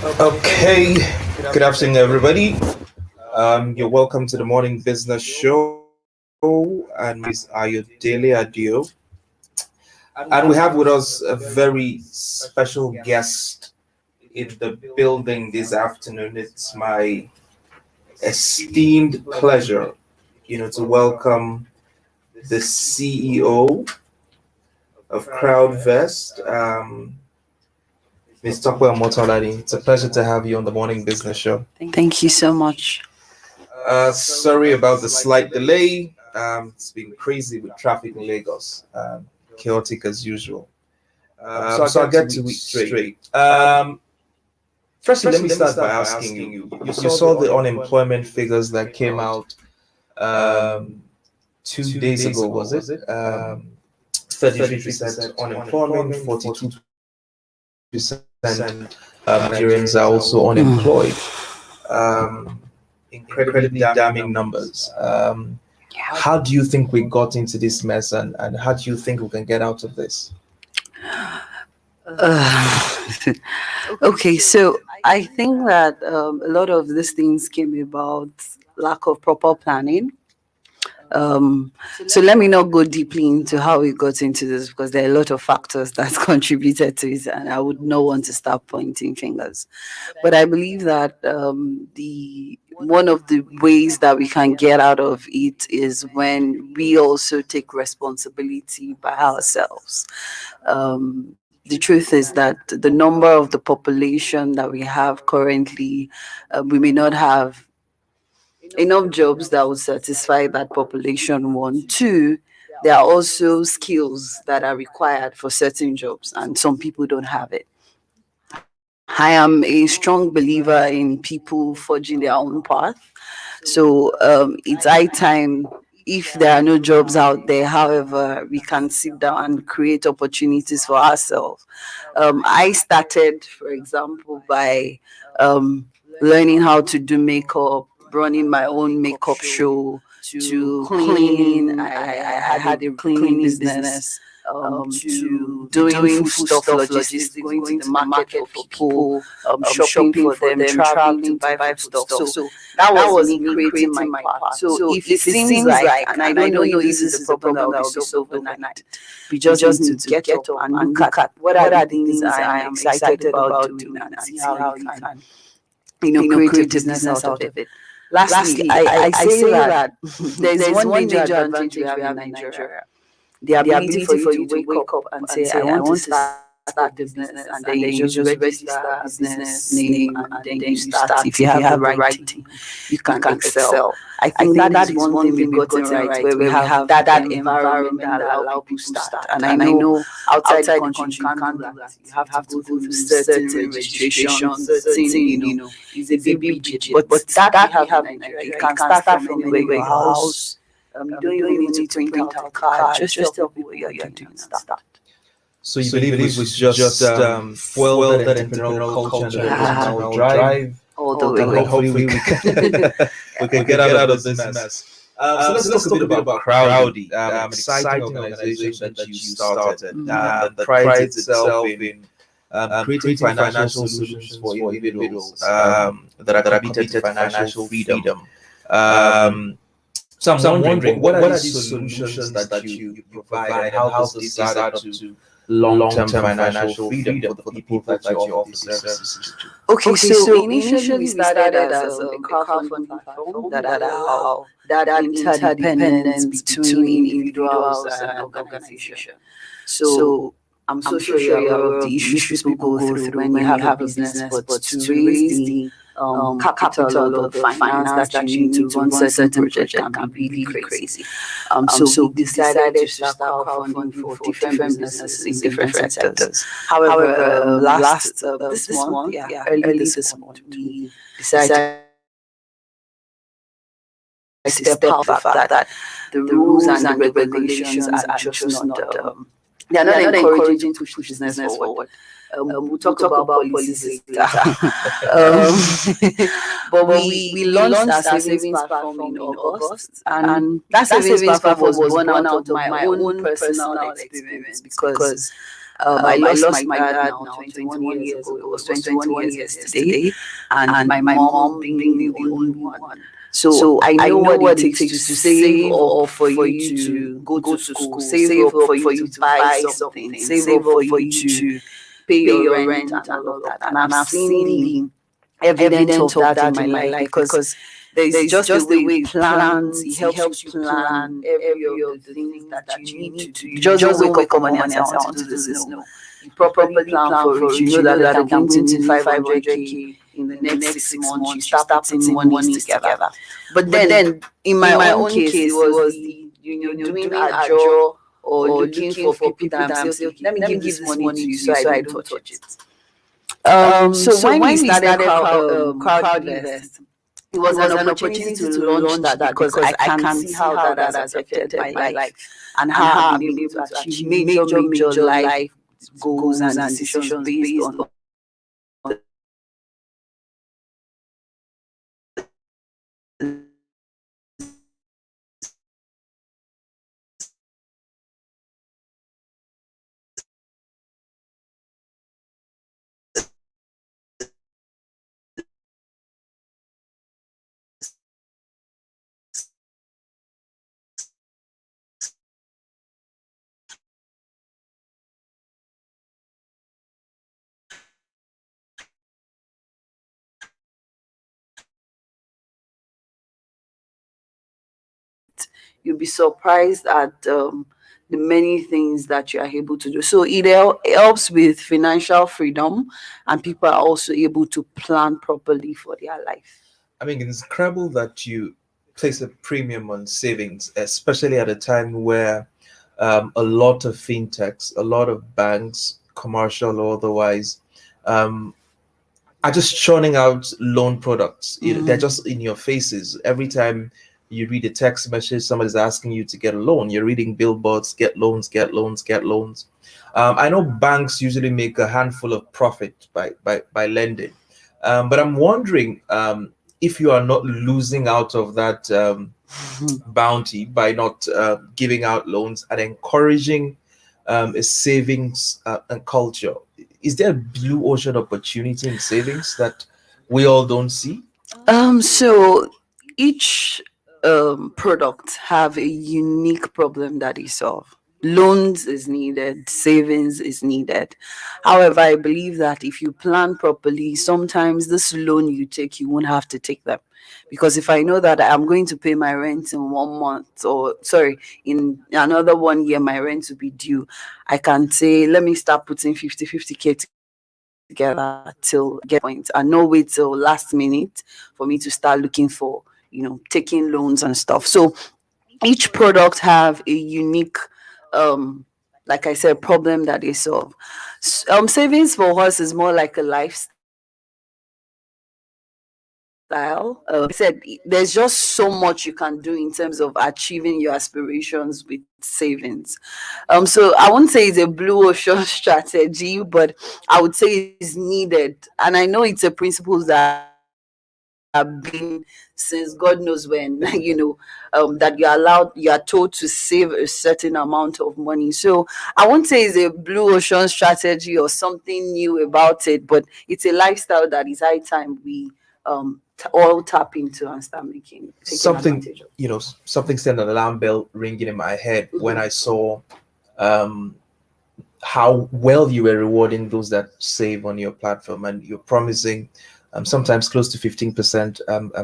Okay, good afternoon, everybody. You're welcome to the Morning Business Show, and my name is Ayodele Adio, and we have with us a very special guest in the building this afternoon. It's my esteemed pleasure, to welcome the CEO of Crowdyvest, Ms. Temitope Omotolani. It's a pleasure to have you on the Morning Business Show. Thank you so much. Sorry about the slight delay. It's been crazy with traffic in Lagos, chaotic as usual. So I'll get to it straight. Firstly, let me start by asking you. You saw the unemployment figures that came out 2 days ago, was it? 33% unemployment, 42% Nigerians are also unemployed. Incredibly damning numbers. How do you think we got into this mess, and how do you think we can get out of this? Okay, so I think that a lot of these things came about lack of proper planning. So let me not go deeply into how we got into this because there are a lot of factors that contributed to it, and I would not want to start pointing fingers. But I believe that the one of the ways that we can get out of it is when we also take responsibility by ourselves. The truth is that the number of the population that we have currently, we may not have enough jobs that will satisfy that population. One, two, there are also skills that are required for certain jobs, and some people don't have it. I am a strong believer in people forging their own path. So it's high time. If there are no jobs out there, however, we can sit down and create opportunities for ourselves. I started, for example, by learning how to do makeup, running my own makeup show, to cleaning. I had a cleaning business, to doing food stuff, logistics, going to the market for people, shopping for them, traveling to buy food stuff. So that was me creating my part. So if it seems like, and I don't know if this is the problem that will be solved overnight, we just need to get up and look at what are the things I am excited about doing and see how you can create a business out of it. Lastly, I say that there's one major advantage we have in Nigeria. The ability for you to wake up and say, I want to start a business, and then you just register a business name, and then you start. If you have the right team, you can excel. I think that is one thing we've gotten right, where we have that environment that allows people to start. And I know outside the country you can't do that. You have to go through certain registrations, certain, it's a big budget. But that we have in Nigeria. You can start from anywhere, your house. You don't even need to print out a card. Just tell people what you're doing and start. So you believe it was just fuel that entrepreneurial culture and entrepreneurial drive All the that way. hopefully we can get out of this mess. So let's talk a bit about Crowdy, an exciting organization that you started that prides itself in creating financial solutions for individuals that are committed to financial freedom. So I'm wondering, what are these solutions that you provide, and how does this add up to long-term financial freedom for the people that you offer services to? Okay, so initially we started as a crowdfunding platform that allow that interdependence between individuals and organizations. So I'm so sure you're aware of the issues people go through when you have a business, but to raise the capital or the finance that you need to run certain projects can be really crazy. So we decided to start crowdfunding for different businesses in different sectors. However, early this month, we decided to step out of that the rules and the regulations are just not they are not encouraging to push business forward. We'll talk about policies later. But we launched our savings platform in August, and that savings platform was born out of my own personal experience because I lost my dad now 21 years ago. It was 21 years yesterday, and my mom being the only one. So I know what it takes to save up for you to go to school, save up for you to buy something, save up for you to pay your rent and all of that. And I've seen the evidence of that in my life because there's just the way it plans, it helps you plan every of the things that you need to do. You just don't wake up one morning and say, I want to do this. No. You properly plan for it. You know that I'm going to need 500K in the next 6 months. You start putting monies together. But then in my own case, it was the, doing a job or looking for people that I'm saying, okay, let me give this money to you so I don't touch it. So when we started Crowdyvest, it was an opportunity to launch that because I can see how that has affected my life and how I've been able to achieve major life goals and decisions based on you'll be surprised at the many things that you are able to do. So it helps with financial freedom, and people are also able to plan properly for their life. I mean, it's incredible that you place a premium on savings, especially at a time where a lot of fintechs, a lot of banks, commercial or otherwise, um, are just churning out loan products. They're just in your faces. Every time you read a text message, somebody's asking you to get a loan. You're reading billboards, get loans, get loans, get loans. I know banks usually make a handful of profit by lending. But I'm wondering if you are not losing out of that bounty by not giving out loans and encouraging a savings and culture. Is there a blue ocean opportunity in savings that we all don't see? So each product have a unique problem that they solve. Loans is needed, savings is needed. However, I believe that if you plan properly, sometimes this loan you take, you won't have to take them. Because if I know that I'm going to pay my rent in 1 month, or sorry, in another 1 year, my rent will be due, I can say, let me start putting 50K together till get point and not wait till last minute for me to start looking for taking loans and stuff. So each product have a unique like I said, problem that they solve. Savings for us is more like a lifestyle. I said there's just so much you can do in terms of achieving your aspirations with savings. So I wouldn't say it's a blue ocean strategy, but I would say it's needed. And I know it's a principle that have been since God knows when, that you are told to save a certain amount of money. So I won't say it's a blue ocean strategy or something new about it, but it's a lifestyle that is high time we all tap into and start taking Something, advantage of. something sent an alarm bell ringing in my head when I saw um, how well you were rewarding those that save on your platform, and you're promising sometimes close to 15%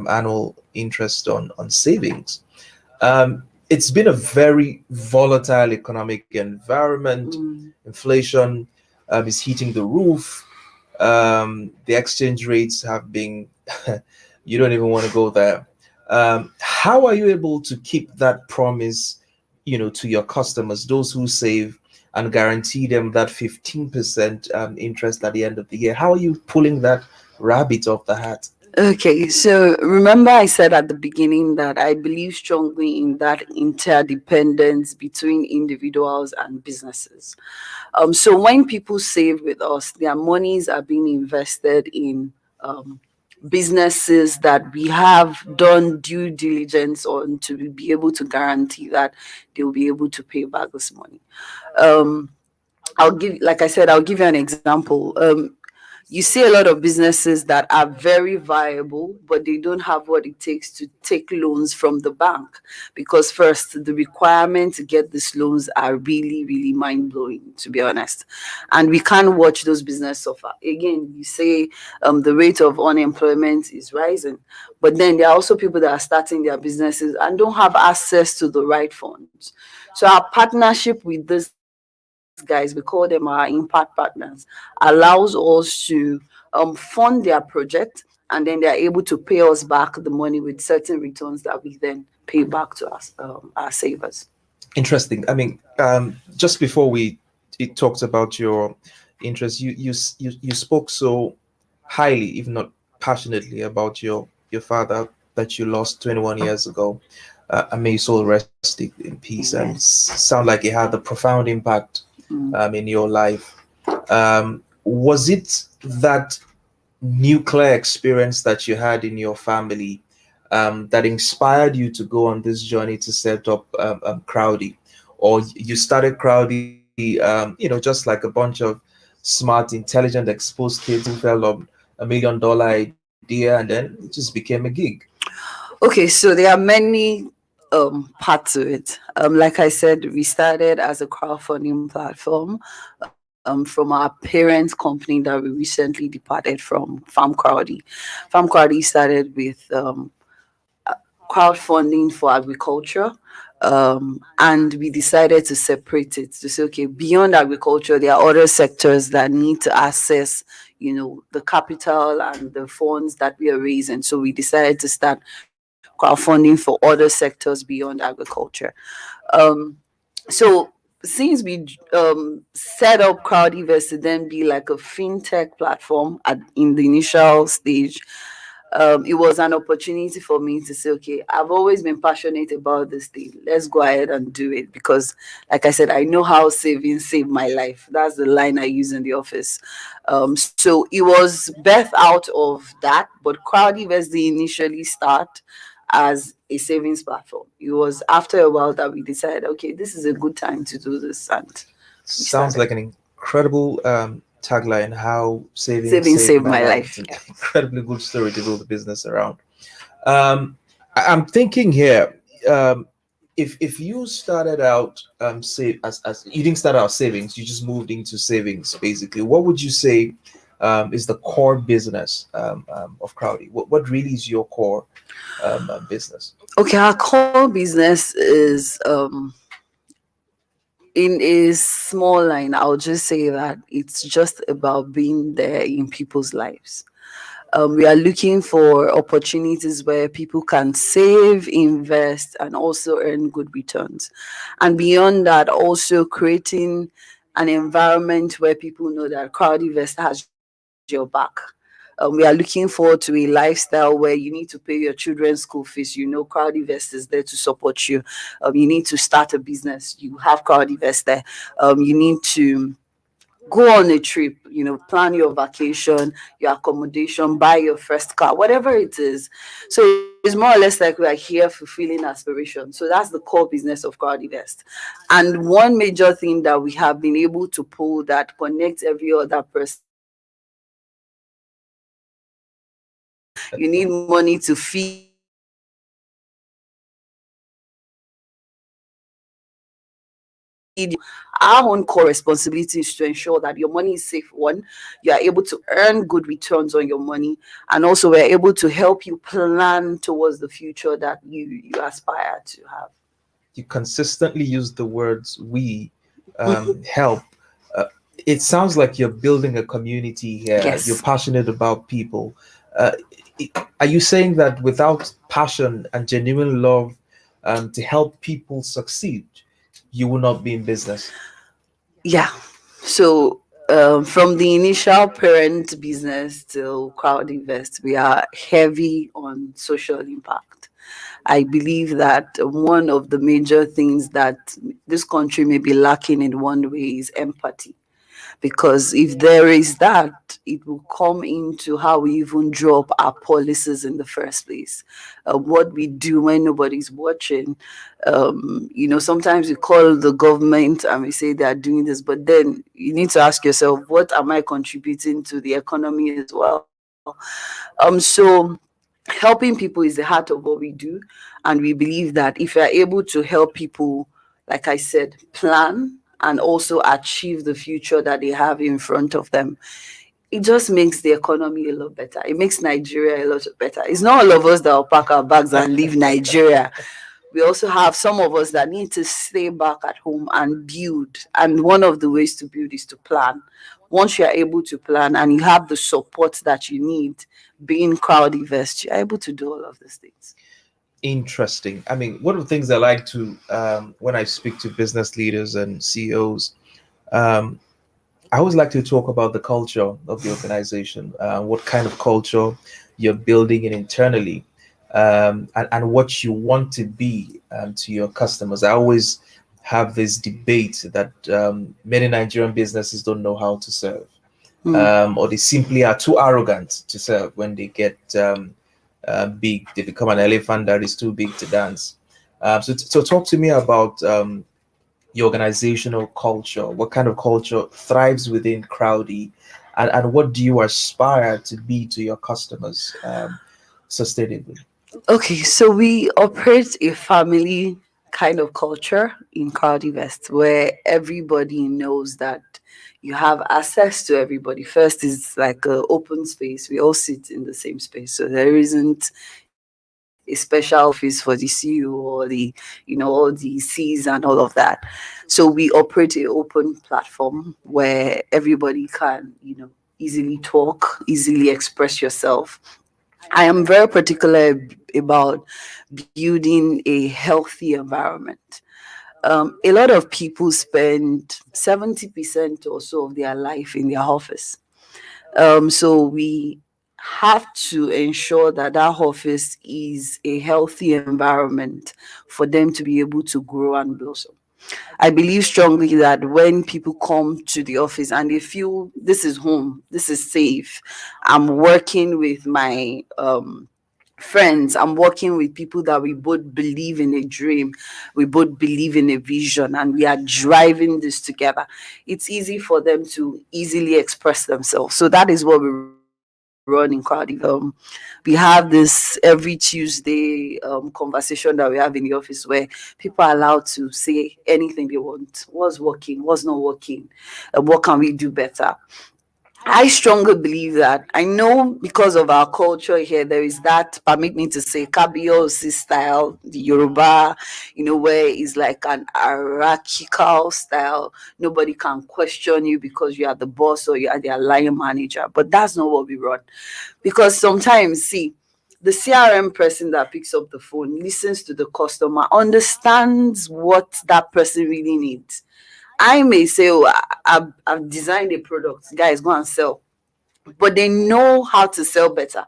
annual interest on savings. It's been a very volatile economic environment. Inflation is hitting the roof. The exchange rates have been, you don't even want to go there. How are you able to keep that promise, to your customers, those who save, and guarantee them that 15% interest at the end of the year? How are you pulling that rabbit off the hat? Okay, so remember I said at the beginning that I believe strongly in that interdependence between individuals and businesses. So when people save with us, their monies are being invested in businesses that we have done due diligence on to be able to guarantee that they'll be able to pay back this money. Um, like I said, I'll give you an example. You see a lot of businesses that are very viable, but they don't have what it takes to take loans from the bank, because first, the requirements to get these loans are really, really mind blowing, to be honest. And we can't watch those businesses suffer. Again, you say the rate of unemployment is rising, but then there are also people that are starting their businesses and don't have access to the right funds. So our partnership with these guys, we call them our impact partners, allows us to fund their project, and then they're able to pay us back the money with certain returns that we then pay back to us, our savers. Interesting. I mean, just before we it talked about your interest, you spoke so highly, if not passionately, about your father that you lost 21 years ago. May his soul rest in peace, and Yes. sound like it had a profound impact Mm. in your life. Was it that nuclear experience that you had in your family that inspired you to go on this journey to set up Crowdy, or you started Crowdy, just like a bunch of smart, intelligent, exposed kids who fell on $1 million idea, and then it just became a gig. Okay, so there are many parts to it. Like I said, we started as a crowdfunding platform from our parent company that we recently departed from, Farm Crowdy. Farm Crowdy started with crowdfunding for agriculture. And we decided to separate it to say, okay, beyond agriculture, there are other sectors that need to access, the capital and the funds that we are raising. So we decided to start crowdfunding for other sectors beyond agriculture. Um, so since we set up Crowdyvest to then be like a fintech platform in the initial stage, it was an opportunity for me to say, okay, I've always been passionate about this thing. Let's go ahead and do it because, like I said, I know how saving saved my life. That's the line I use in the office. So it was birth out of that, but Crowdyvest did initially start as a savings platform. It was after a while that we decided, okay, this is a good time to do this, and we Sounds started. like an incredible tagline, how saving Saving saved saved my my life. It's life. an Yeah. incredibly good story to build a business around. I'm thinking here, if you started out save as you didn't start out savings, you just moved into savings basically. What would you say is the core business of Crowdy? What really is your core business? Okay, our core business is in a small line. I'll just say that it's just about being there in people's lives. We are looking for opportunities where people can save, invest, and also earn good returns. And beyond that, also creating an environment where people know that Crowdyvest has your back. We are looking forward to a lifestyle where you need to pay your children's school fees. Crowdyvest is there to support you. You need to start a business. You have Crowdyvest there. You need to go on a trip, plan your vacation, your accommodation, buy your first car, whatever it is. So it's more or less like we are here fulfilling aspiration. So that's the core business of Crowdyvest. And one major thing that we have been able to pull that connects every other person is that you need money to feed your family, you need money to support your children, you need money to our own core responsibility is to ensure that your money is safe. One, you are able to earn good returns on your money, and also we're able to help you plan towards the future that you aspire to have. You consistently use the words we help. Uh, it sounds like you're building a community here. You're Yes. passionate about people. Uh, are you saying that without passion and genuine love to help people succeed, you will not be in business? Yeah. So from the initial parent business to Crowd Invest, we are heavy on social impact. I believe that one of the major things that this country may be lacking in one way is empathy, because if there is that, it will come into how we even draw up our policies in the first place. What we do when nobody's watching. Sometimes we call the government and we say they are doing this, but then you need to ask yourself, what am I contributing to the economy as well? So helping people is the heart of what we do, and we believe that if you're able to help people, like I said, plan and also achieve the future that they have in front of them, it just makes the economy a lot better. It makes Nigeria a lot better. It's not all of us that will pack our bags and leave Nigeria. We also have some of us that need to stay back at home and build. And one of the ways to build is to plan. Once you're able to plan and you have the support that you need, being Crowdyvest, you're able to do all of these things. Interesting. I mean, one of the things I like to, when I speak to business leaders and CEOs, um, I always like to talk about the culture of the organization, what kind of culture you're building in internally, and what you want to be to your customers. I always have this debate that many Nigerian businesses don't know how to serve, or they simply are too arrogant to serve when they get big. They become an elephant that is too big to dance. So talk to me about your organizational culture. What kind of culture thrives within Crowdy, and what do you aspire to be to your customers sustainably? Okay, so we operate a family kind of culture in Crowdyvest where everybody knows that you have access to everybody. First is like an open space. We all sit in the same space. So there isn't a special office for the CEO or all the C's and all of that. So we operate an open platform where everybody can, easily talk, easily express yourself. I am very particular about building a healthy environment. A lot of people spend 70% or so of their life in their office. So we have to ensure that that office is a healthy environment for them to be able to grow and blossom. I believe strongly that when people come to the office and they feel this is home, this is safe, I'm working with my friends, I'm working with people that we both believe in a dream, we both believe in a vision, and we are driving this together, it's easy for them to easily express themselves. So that is what we run in Crowdy. We have this every Tuesday conversation that we have in the office where people are allowed to say anything they want. What's working? What's not working? What can we do better? I strongly believe that. I know because of our culture here, there is that, permit me to say, Kabiyesi style, the Yoruba, where it's like an hierarchical style. Nobody can question you because you are the boss or you are the line manager. But that's not what we run. Because sometimes, see, the CRM person that picks up the phone listens to the customer, understands what that person really needs. I may say, oh, I've designed a product, guys, go and sell. But they know how to sell better.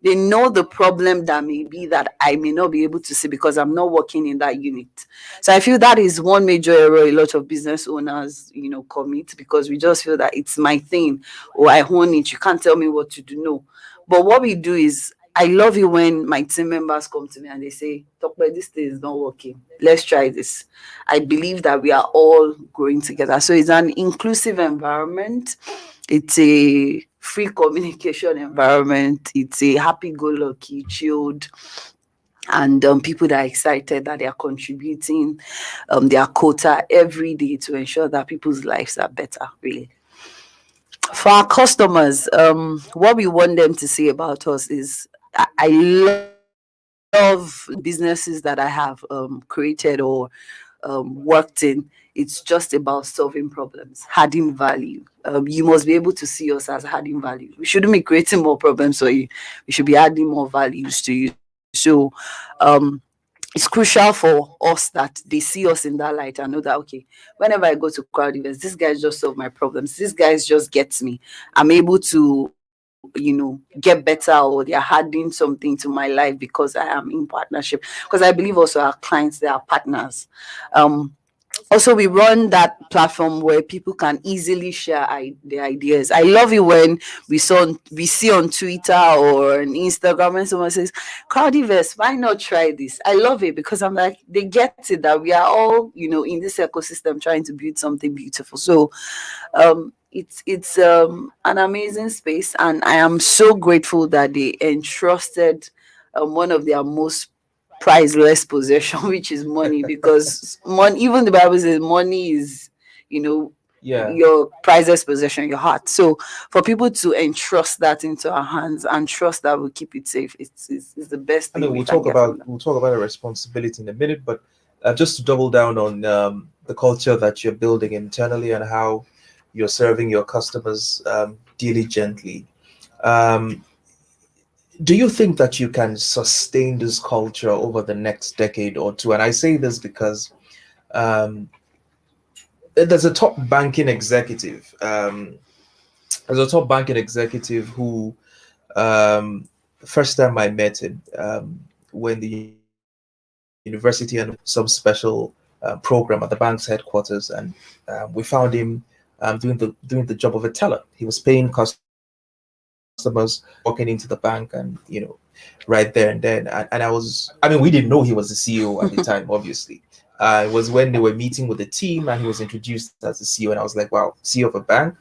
They know the problem that may be that I may not be able to see because I'm not working in that unit. So I feel that is one major error a lot of business owners, commit, because we just feel that it's my thing or I own it. You can't tell me what to do. No. But what we do is, I love it when my team members come to me and they say, Doctor, this thing is not working. Let's try this. I believe that we are all growing together. So it's an inclusive environment. It's a free communication environment. It's a happy-go-lucky, chilled, and people that are excited that they are contributing their quota every day to ensure that people's lives are better, really. For our customers, what we want them to say about us is, I love businesses that I have created or worked in. It's just about solving problems, adding value. You must be able to see us as adding value. We shouldn't be creating more problems for you. We should be adding more values to you. So um, it's crucial for us that they see us in that light and know that, okay, whenever I go to crowd events, this guy just solve my problems. This guy just gets me. I'm able to, get better, or they're adding something to my life because I am in partnership. Because I believe also our clients, they are partners. Um, Also, we run that platform where people can easily share their ideas. I love it when we see on Twitter or on Instagram when someone says, Crowdyvest, why not try this? I love it because I'm like, they get it that we are all, in this ecosystem trying to build something beautiful. So it's an amazing space, and I am so grateful that they entrusted one of their most priceless possession, which is money, because money, even the Bible says money is, you know, Yeah. your priceless possession, your heart. So for people to entrust that into our hands and trust that we'll keep it safe, it's the best I thing mean, we can get from them. we'll talk about a responsibility in a minute, but just to double down on the culture that you're building internally and how you're serving your customers diligently. Um, do you think that you can sustain this culture over the next decade or two? And I say this because um, there's a top banking executive. There's a top banking executive who, the first time I met him, when the university and some special program at the bank's headquarters, and we found him doing the job of a teller. He was paying customers, walking into the bank, and right there and then. And I mean, we didn't know he was the CEO at the time, obviously. It was when they were meeting with the team and he was introduced as the CEO, and I was like, wow, CEO of a bank,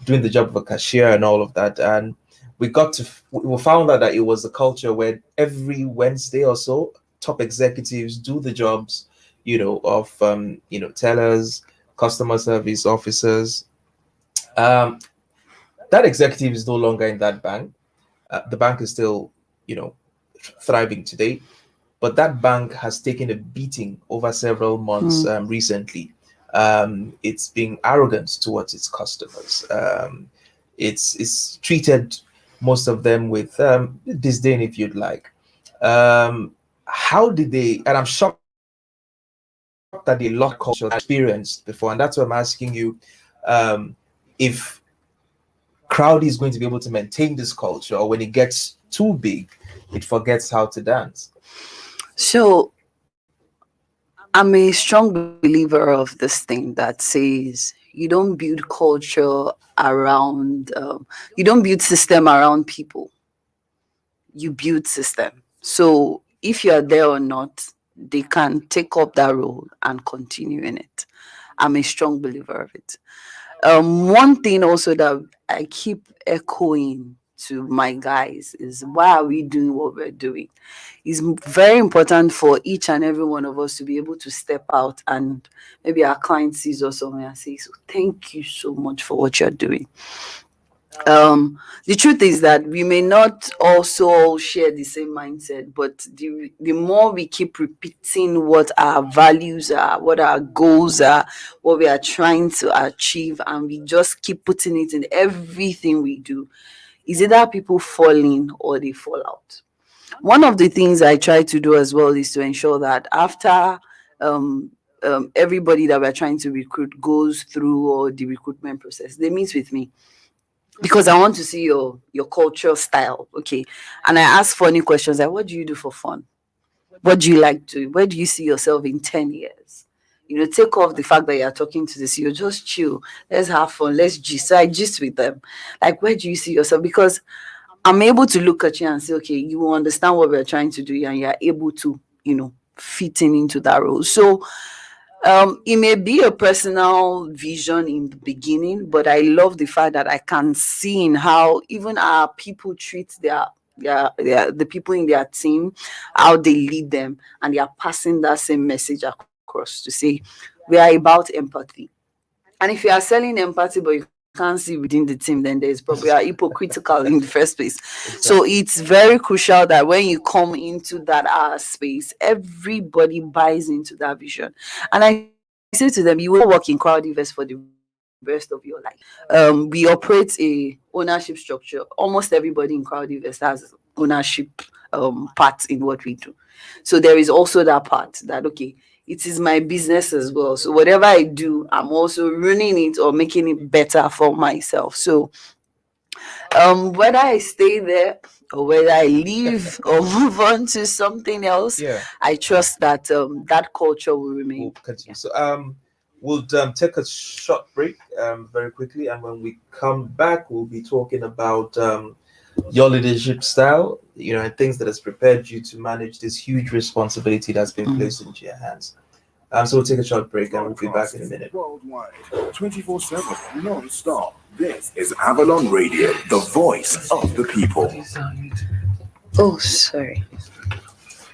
doing the job of a cashier and all of that. And we found out that it was a culture where every Wednesday or so, top executives do the jobs, of tellers, customer service officers. Um, that executive is no longer in that bank. The bank is still, you know, thriving today, but that bank has taken a beating over several months recently. It's being arrogant towards its customers. It's treated most of them with disdain, if you'd like. How did they? And I'm shocked that they lost culture that experienced before, and that's why I'm asking you if Crowdy is going to be able to maintain this culture, or when it gets too big, it forgets how to dance. So I'm a strong believer of this thing that says you don't build culture around, you don't build system around people, you build system. So if you are there or not, they can take up that role and continue in it. I'm a strong believer of it. One thing also that I keep echoing to my guys is, why are we doing what we're doing? It's very important for each and every one of us to be able to step out, and maybe our client sees us somewhere and says, "So thank you so much for what you're doing." The truth is that we may not also all share the same mindset, but the more we keep repeating what our values are, what our goals are, what we are trying to achieve, and we just keep putting it in everything we do, is either people fall in or they fall out. One of the things I try to do as well is to ensure that after um, everybody that we're trying to recruit goes through all the recruitment process, they meet with me, because I want to see your cultural style. Okay. And I ask funny questions like, what do you do for fun? What do you like to? Where do you see yourself in 10 years? Take off the fact that you're talking to the CEO, just chill. Let's have fun. Let's gist. So I gist with them. Like, where do you see yourself? Because I'm able to look at you and say, okay, you will understand what we're trying to do, and you're able to, fit in into that role. So it may be a personal vision in the beginning, but I love the fact that I can see in how even our people treat the people in their team, how they lead them, and they are passing that same message across to say we are about empathy. And if you are selling empathy but you can't see within the team, then there's probably are hypocritical in the first place. So Exactly. it's very crucial that when you come into that space, everybody buys into that vision. And I say to them, you will not work in Crowdyvest for the rest of your life. We operate a ownership structure. Almost everybody in Crowdyvest has ownership part in what we do. So there is also that part that, okay, it is my business as well. So whatever I do, I'm also running it or making it better for myself. So whether I stay there or whether I leave or move on to something else, Yeah, I trust that that culture will we'll remain. continue. Yeah. So, We'll take a short break very quickly, and when we come back, we'll be talking about your leadership style, and things that has prepared you to manage this huge responsibility that's been placed into your hands. So we'll take a short break, and we'll be back in a minute. Worldwide, 24/7, non-stop. This is Avalon Radio, the voice of the people. Oh, sorry.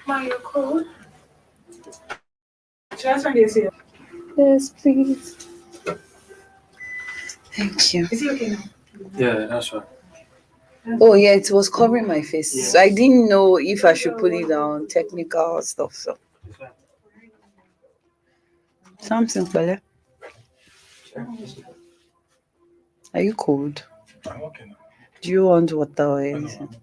Mario code. Should I turn this here? Yes, please. Thank you. Is it okay now? Yeah, that's right. Oh, yeah, it was covering my face. So I didn't know if I should put it on technical stuff. So something, fella. Are you cold? I'm okay now. Do you want water or anything?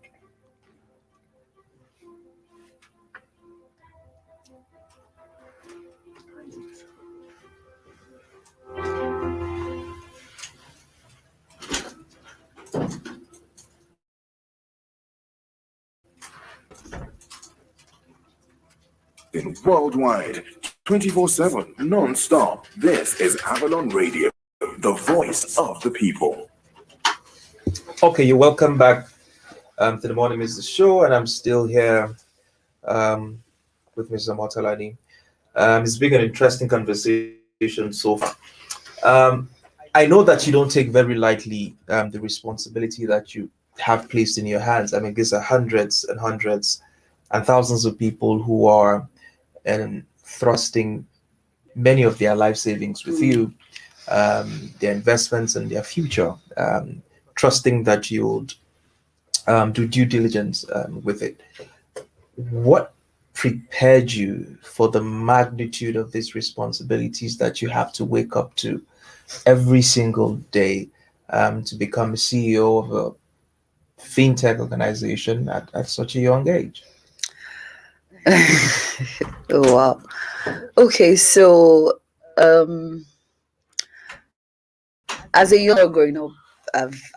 Worldwide, 24/7, non-stop. This is Avalon Radio, the voice of the people. Okay, you're welcome back to the Morning Business Show, and I'm still here with Mr. Omotolani. It's been an interesting conversation so far. I know that you don't take very lightly the responsibility that you have placed in your hands. I mean, these are hundreds and hundreds and thousands of people who are thrusting many of their life savings with you, their investments and their future, trusting that you'll do due diligence with it. What prepared you for the magnitude of these responsibilities that you have to wake up to every single day to become a CEO of a fintech organization at such a young age? Oh, wow. Okay, so as a young girl growing up,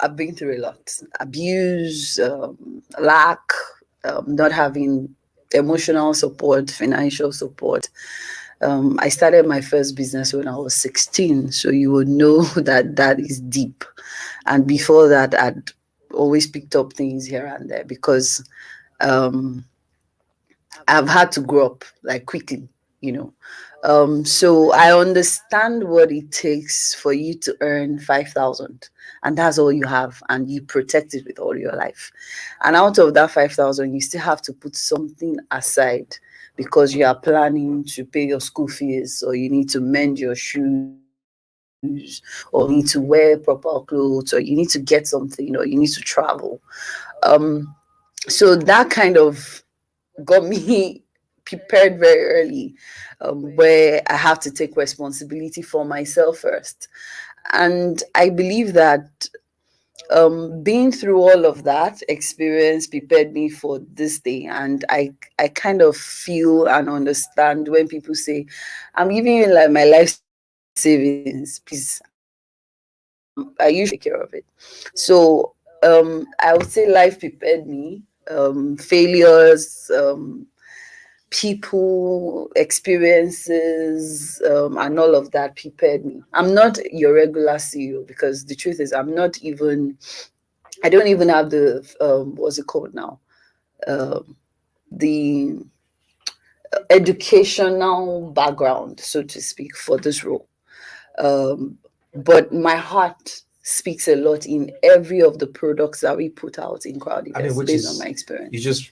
I've been through a lot: abuse, lack, not having emotional support, financial support. I started my first business when I was 16, so you would know that is deep. And before that, I'd always picked up things here and there because I've had to grow up like quickly, so I understand what it takes for you to earn 5,000, and that's all you have, and you protect it with all your life. And out of that 5,000, you still have to put something aside because you are planning to pay your school fees, or you need to mend your shoes, or you need to wear proper clothes, or you need to get something, or you need to travel. So that kind of got me prepared very early, where I have to take responsibility for myself first. And I believe that being through all of that experience prepared me for this day. And I kind of feel and understand when people say, I'm giving you like my life savings, please. I usually take care of it. So I would say life prepared me. Failures, people, experiences, and all of that prepared me. I'm not your regular CEO because the truth is I don't even have the what's it called now, the educational background, so to speak, for this role. But my heart speaks a lot in every of the products that we put out in Crowdyvest, based on my experience. You just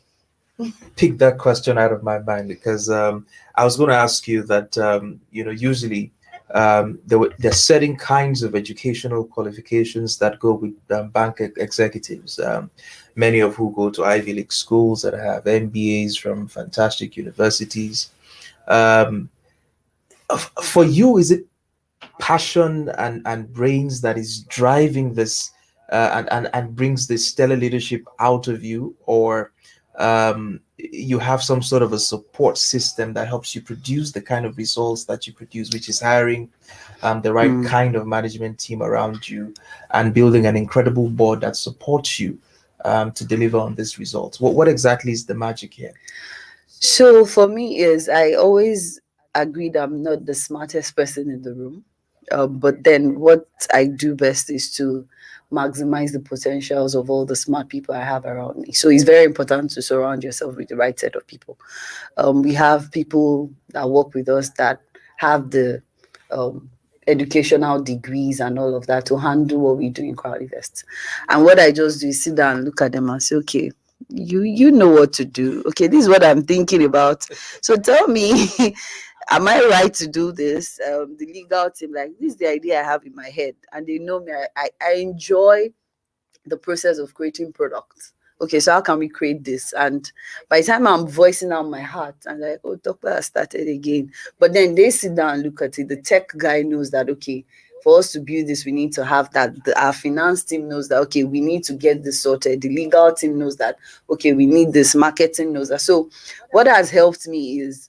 picked that question out of my mind because I was going to ask you that usually there are certain kinds of educational qualifications that go with bank executives, many of who go to Ivy League schools that have MBAs from fantastic universities. For you, is it passion and brains that is driving this and brings this stellar leadership out of you, or you have some sort of a support system that helps you produce the kind of results that you produce, which is hiring the right kind of management team around you and building an incredible board that supports you to deliver on these results? What exactly is the magic here? So for me is I agreed I'm not the smartest person in the room. But then what I do best is to maximize the potentials of all the smart people I have around me. So it's very important to surround yourself with the right set of people. We have people that work with us that have the um, educational degrees and all of that to handle what we do in Crowdyvest. And what I just do is sit down and look at them and say, okay, you know what to do. Okay, this is what I'm thinking about. So tell me, am I right to do this? The legal team, like, this is the idea I have in my head, and they know me. I enjoy the process of creating products. Okay, so how can we create this? And by the time I'm voicing out my heart, I'm like, oh, Doctor has started again. But then they sit down and look at it. The tech guy knows that, okay, for us to build this, we need to have that. Our finance team knows that, okay, we need to get this sorted. The legal team knows that, okay, we need this. Marketing knows that. So what has helped me is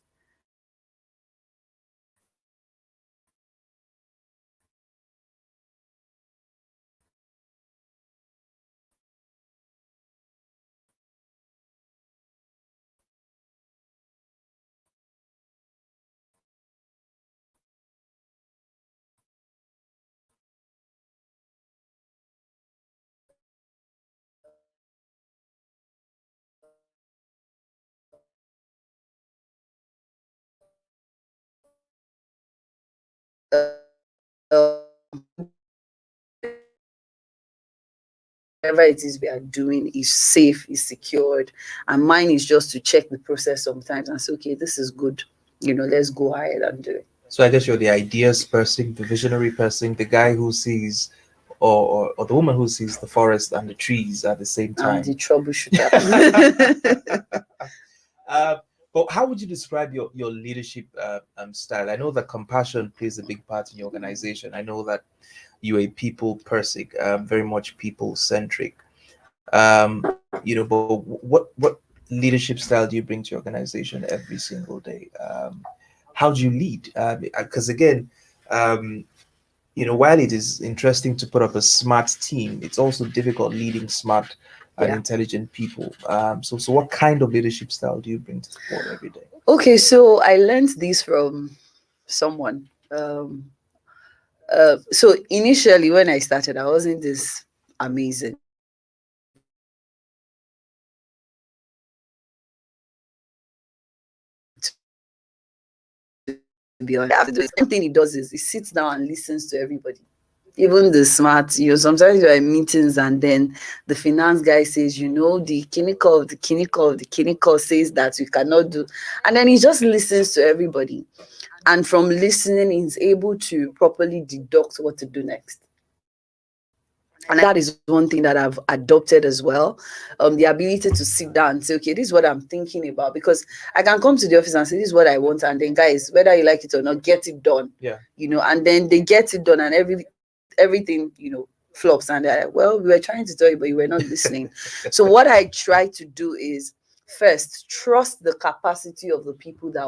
uh, whatever it is we are doing is safe, is secured. And mine is just to check the process sometimes and say, okay, this is good. Let's go ahead and do it. So I guess you're the ideas person, the visionary person, the guy who sees, or the woman who sees the forest and the trees at the same I'm time. the troubleshooter. uh, but how would you describe your leadership style? I know that compassion plays a big part in your organization. I know that you're a people person, very much people centric. But what leadership style do you bring to your organization every single day? How do you lead? Because again, um, while it is interesting to put up a smart team, it's also difficult leading smart and Yeah. intelligent people. So what kind of leadership style do you bring to the board every day? Okay, so I learned this from someone. So initially, when I started, I wasn't this amazing. To be honest, the thing he does is he sits down and listens to everybody, even the smart. Sometimes you're in meetings and then the finance guy says, the clinical says that we cannot do, and then he just listens to everybody, and from listening he's able to properly deduct what to do next. And that is one thing that I've adopted as well. The ability to sit down and say, okay, this is what I'm thinking about. Because I can come to the office and say, this is what I want. And then, guys, whether you like it or not, get it done. Yeah. And then they get it done and everything, flops. And they're like, well, we were trying to tell you, but you were not listening. So what I try to do is first trust the capacity of the people that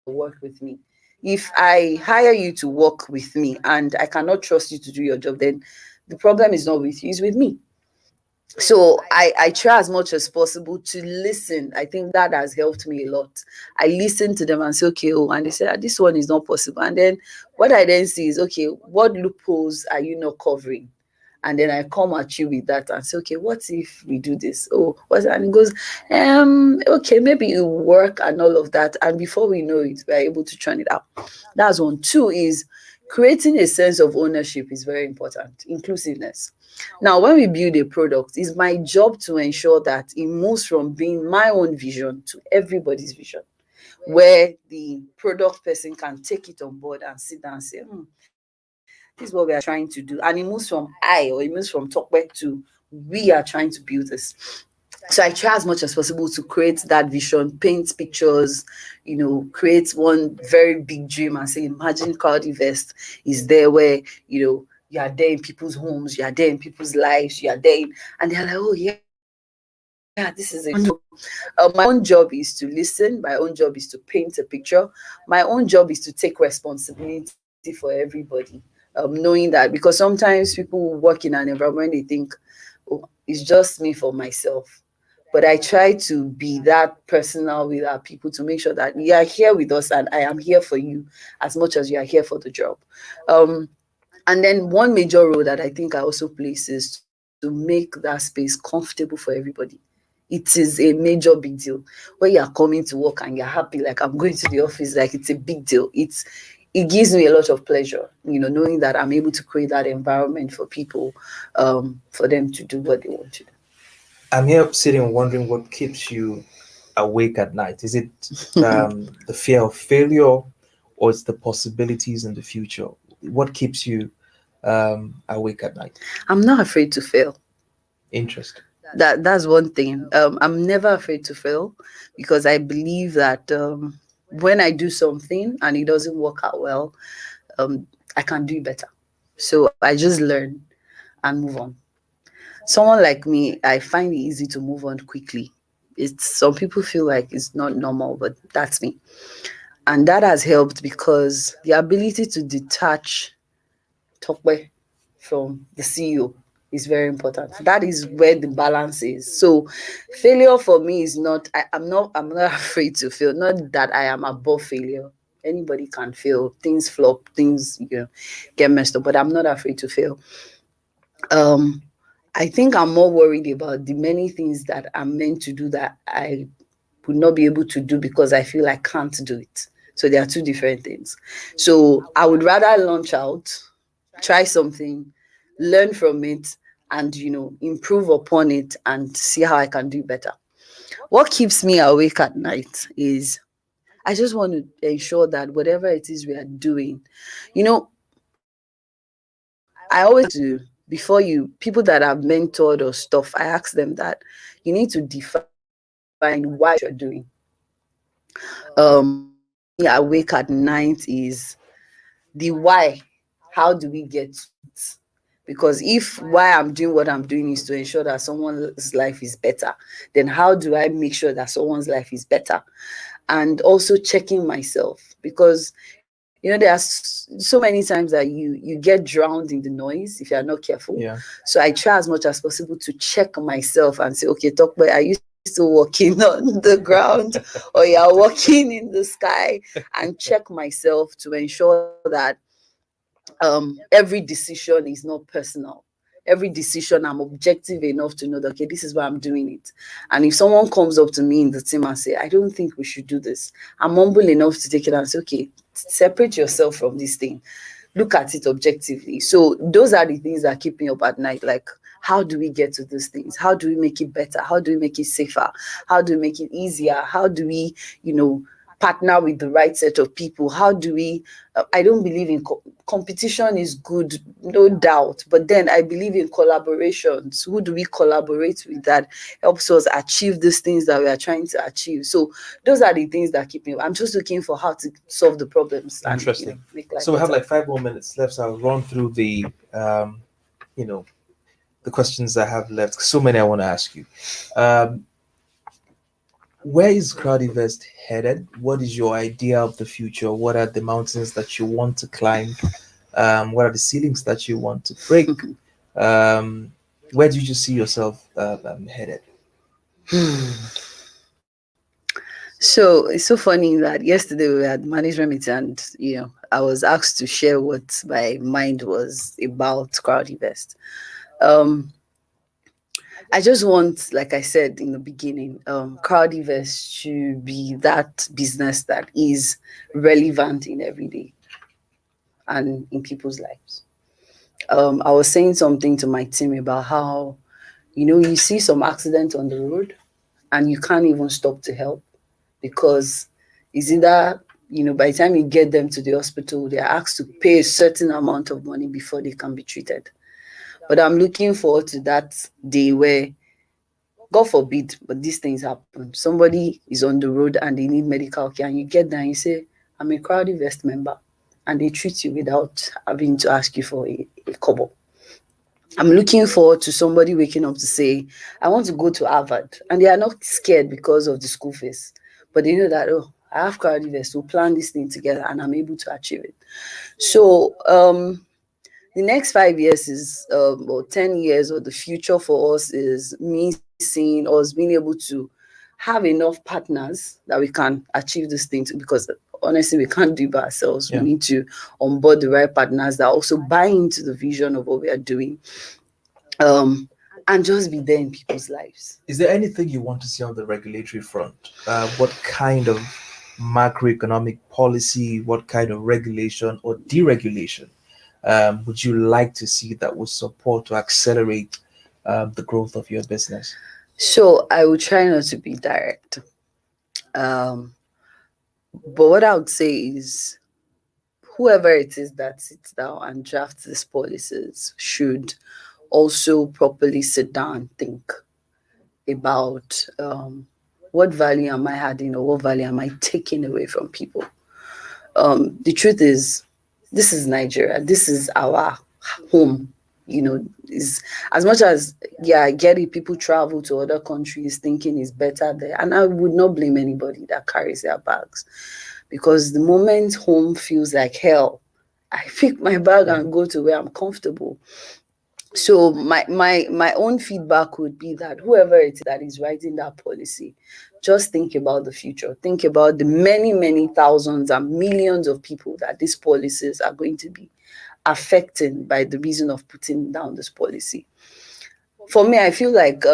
work with me. If I hire you to work with me and I cannot trust you to do your job, then the problem is not with you, it's with me. So I try as much as possible to listen. I think that has helped me a lot. I listen to them and say, okay, oh, and they say, this one is not possible. And then what I then see is, okay, what loopholes are you not covering? And then I come at you with that and say, okay, what if we do this? Oh, what's that? And it goes, okay, maybe it will work and all of that. And before we know it, we're able to churn it out. That's one. Two is creating a sense of ownership is very important. Inclusiveness. Now, when we build a product, it's my job to ensure that it moves from being my own vision to everybody's vision, where the product person can take it on board and sit down and say, this is what we are trying to do. And it moves from I, or it moves from Tokwe to we are trying to build this. So I try as much as possible to create that vision, paint pictures, create one very big dream and say, imagine Crowdyvest is there where, you are there in people's homes, you are there in people's lives, you are there and they're like, oh yeah, this is it. My own job is to listen. My own job is to paint a picture. My own job is to take responsibility for everybody. Knowing that, because sometimes people work in an environment, they think, oh, it's just me for myself. But I try to be that personal with our people to make sure that you are here with us and I am here for you as much as you are here for the job. And then one major role that I think I also place is to make that space comfortable for everybody. It is a major big deal. When you are coming to work and you're happy, like I'm going to the office, like it's a big deal. It gives me a lot of pleasure, knowing that I'm able to create that environment for people, for them to do what they want to do. I'm here sitting wondering what keeps you awake at night. Is it the fear of failure, or it's the possibilities in the future? What keeps you awake at night? I'm not afraid to fail. Interesting. That's one thing. I'm never afraid to fail because I believe that when I do something and it doesn't work out well, I can do it better. So I just learn and move on. Someone like me, I find it easy to move on quickly. Some people feel like it's not normal, but that's me. And that has helped because the ability to detach Tokwe from the CEO is very important. That is where the balance is. So failure for me is not, I'm not afraid to fail. Not that I am above failure. Anybody can fail. Things flop, things get messed up, but I'm not afraid to fail. I think I'm more worried about the many things that I'm meant to do that I would not be able to do because I feel I can't do it. So there are two different things. So I would rather launch out, try something, learn from it, and improve upon it and see how I can do better. What keeps me awake at night is I just want to ensure that whatever it is we are doing, I always do. Before people that have mentored or stuff, I ask them that you need to define why you're doing. Awake at night is the why. How do we get to it? Because if why I'm doing what I'm doing is to ensure that someone's life is better, then how do I make sure that someone's life is better? And also checking myself, because there are so many times that you get drowned in the noise if you're not careful. Yeah. So I try as much as possible to check myself and say, okay, Tokwe, are you still walking on the ground or you're walking in the sky? And check myself to ensure that every decision is not personal. Every decision, I'm objective enough to know that, okay, this is why I'm doing it. And if someone comes up to me in the team and say, I don't think we should do this, I'm humble enough to take it and say, okay, separate yourself from this thing. Look at it objectively. So those are the things that keep me up at night. Like, how do we get to these things? How do we make it better? How do we make it safer? How do we make it easier? How do we, partner with the right set of people? How do we, I don't believe in competition is good, no doubt, but then I believe in collaborations. Who do we collaborate with that helps us achieve these things that we are trying to achieve? So those are the things that keep me. I'm just looking for how to solve the problems. Interesting. And, make life So we have better. like 5 more minutes left. So I'll run through the the questions I have left. So many I want to ask you. Where is Crowdyvest headed? What is your idea of the future? What are the mountains that you want to climb? What are the ceilings that you want to break? Where do you see yourself headed? So it's so funny that yesterday we had management meeting and I was asked to share what my mind was about Crowdyvest. I just want, like I said in the beginning, Crowdyvest to be that business that is relevant in every day and in people's lives. I was saying something to my team about how, you see some accident on the road and you can't even stop to help because it's either, by the time you get them to the hospital, they're asked to pay a certain amount of money before they can be treated. But I'm looking forward to that day where, God forbid, but these things happen. Somebody is on the road and they need medical care, and you get there and you say, I'm a Crowdyvest member, and they treat you without having to ask you for a kobo. I'm looking forward to somebody waking up to say, I want to go to Harvard, and they are not scared because of the school fees, but they know that, oh, I have Crowdyvest, we'll plan this thing together, and I'm able to achieve it. So, the next 5 years is or 10 years, or the future for us is me seeing us being able to have enough partners that we can achieve this thing because honestly we can't do it by ourselves. Yeah. We need to onboard the right partners that also buy into the vision of what we are doing, and just be there in people's lives. Is there anything you want to see on the regulatory front? What kind of macroeconomic policy, what kind of regulation or deregulation would you like to see that would support to accelerate the growth of your business? So I will try not to be direct. But what I would say is whoever it is that sits down and drafts these policies should also properly sit down and think about what value am I adding or what value am I taking away from people. The truth is, this is Nigeria. This is our home. Is as much as I get it. People travel to other countries thinking it's better there, and I would not blame anybody that carries their bags, because the moment home feels like hell, I pick my bag and go to where I'm comfortable. So my own feedback would be that whoever it is that is writing that policy, just think about the future. Think about the many thousands and millions of people that these policies are going to be affecting by the reason of putting down this policy. For me, I feel like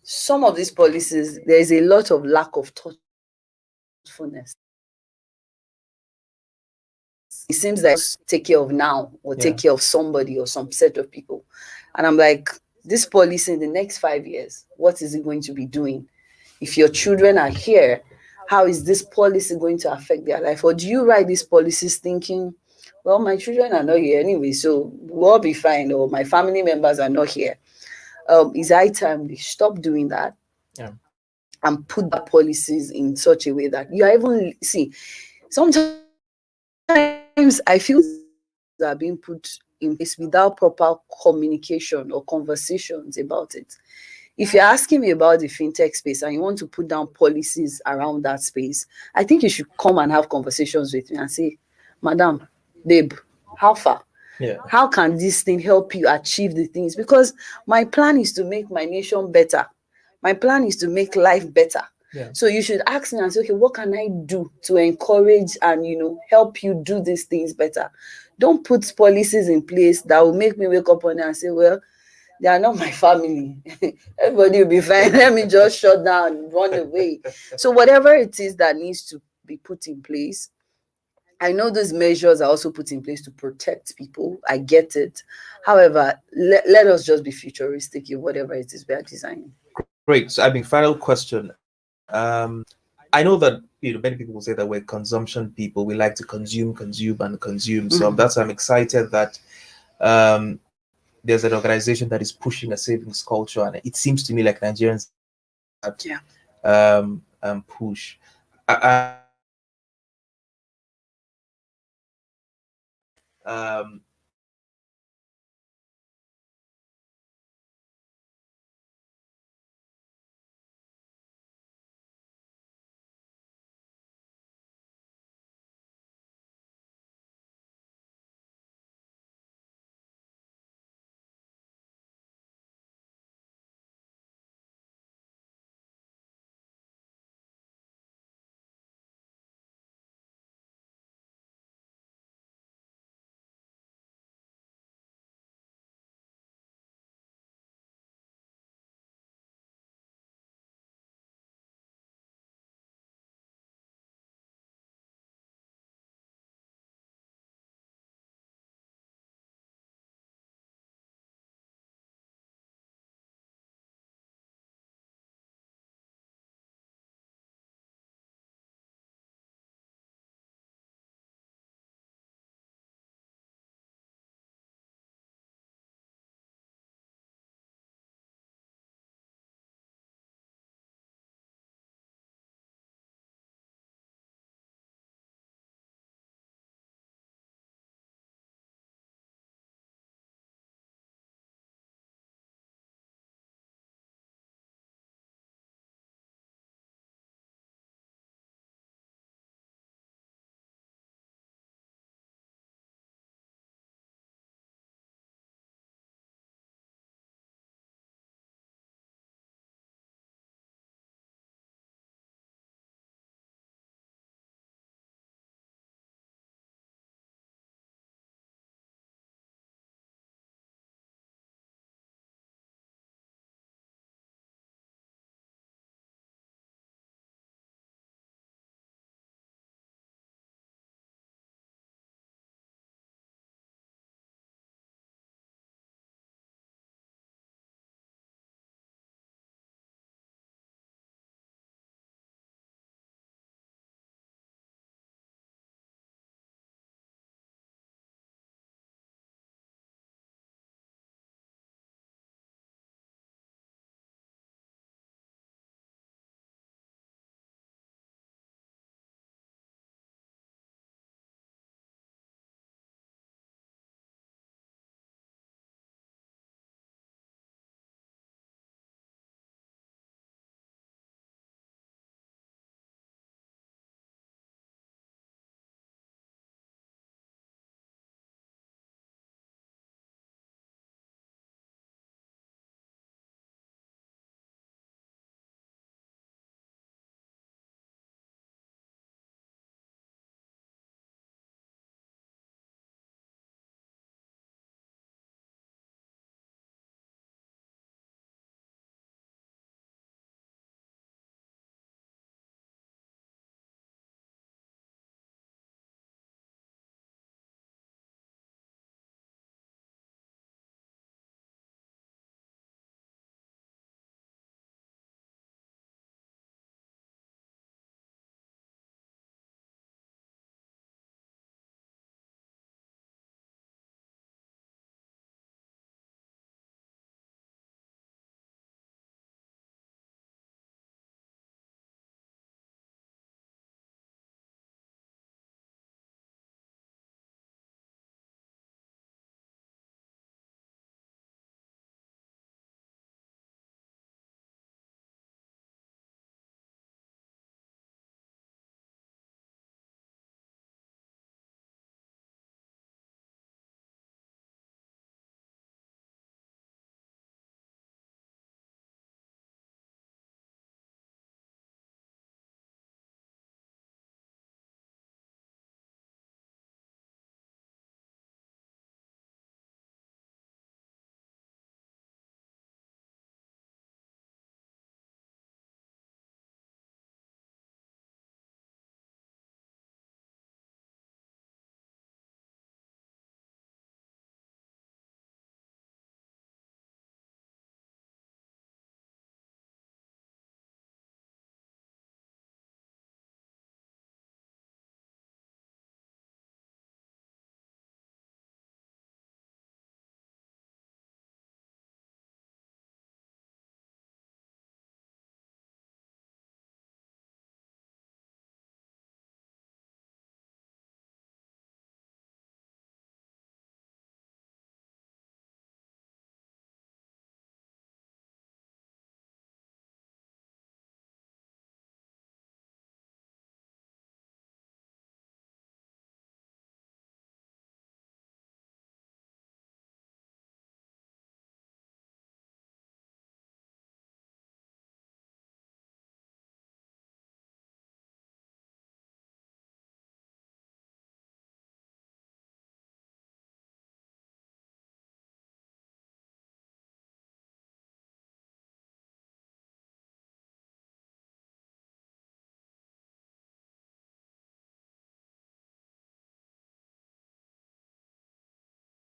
some of these policies, there is a lot of lack of thoughtfulness. It seems like take care of now or take care of somebody or some set of people. And I'm like, this policy in the next 5 years, what is it going to be doing? If your children are here, how is this policy going to affect their life? Or do you write these policies thinking, well, my children are not here anyway, so we'll all be fine, or my family members are not here? It's high time they stop doing that and put the policies in such a way that you are even sometimes I feel that are being put in place without proper communication or conversations about it. If you're asking me about the fintech space and you want to put down policies around that space, I think you should come and have conversations with me and say, Madam, babe, how far? Yeah. How can this thing help you achieve the things? Because my plan is to make my nation better. My plan is to make life better. Yeah. So you should ask me and say, okay, what can I do to encourage and help you do these things better? Don't put policies in place that will make me wake up one day and say, well, they are not my family. Everybody will be fine. Let me just shut down and run away. So whatever it is that needs to be put in place, I know those measures are also put in place to protect people. I get it. However, let us just be futuristic in whatever it is we are designing. Great. So, final question. I know that many people will say that we're consumption people. We like to consume. So that's why I'm excited that there's an organization that is pushing a savings culture, and it seems to me like Nigerians push.